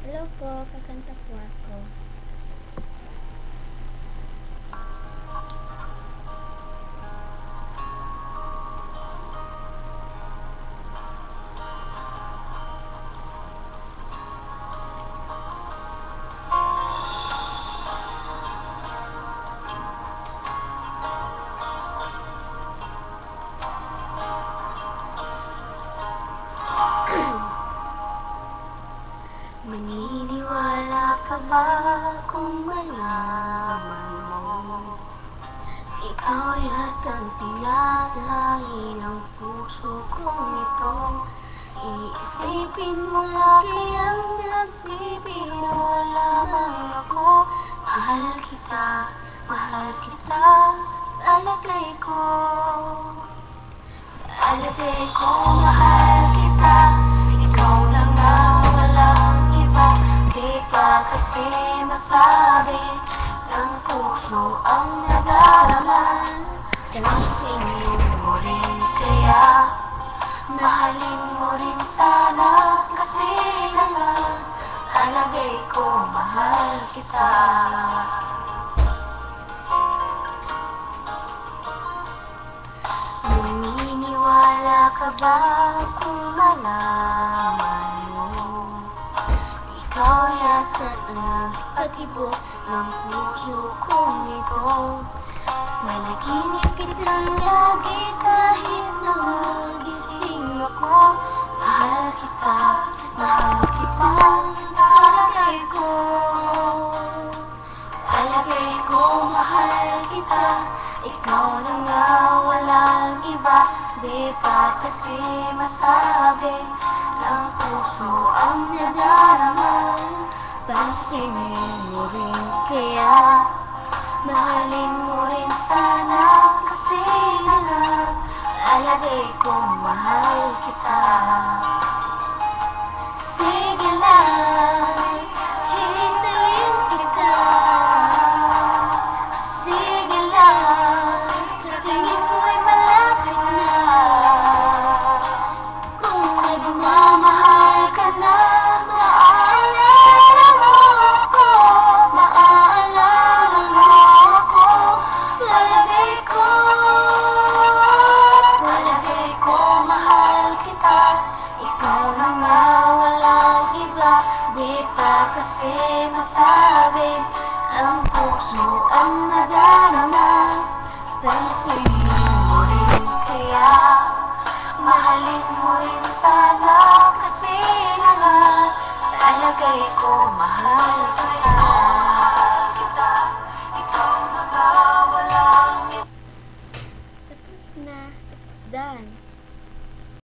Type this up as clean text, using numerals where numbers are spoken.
Hello po, kakanta po ako. Maniniwala ka ba kung malaman mo ikaw yatang tinatanggi ng puso kong ito? Iisipin mo lagi ang nagbibiro lamang ako. Mahal kita, alagay ko. Alagay ko, mahal kita. Ikaw lang na walang iba. Di pa kasi masabi ng puso ang nadarama. Pansinin mo rin kaya, mahalin mo rin sana. Kasi naman, alagay ko, mahal kita. Maniniwala ka ba kung malaman mo ikaw yata nagpatibok ng puso kong ito? Panaginip kitang lagi kahit nagising ako. Mahal kita, alagay ko. Alagay ko, mahal kita. Ikaw na nga, walang iba. Di pa kasi masabi ng puso ang nadarama. Pansinin mo rin kaya, mahalin mo rin sana. Kasi lahat, alagay ko, mahal kita. Sige lang, hintayin kita. Sige lang, sa tingin ko'y malapit na. Kung nagmamahal ka na, maaalala mo ako. Maaalala mo ako. Lalagay ko, mahal kita. Ikaw na nga, walang iba. Di pa kasi masabi ang puso ang nadarama. Pansinin mo rin kaya, mahalin mo rin sana. Kasi naman, alagay ko, mahal kita. Ikaw na nga, walang iba. Tapos na. It's done.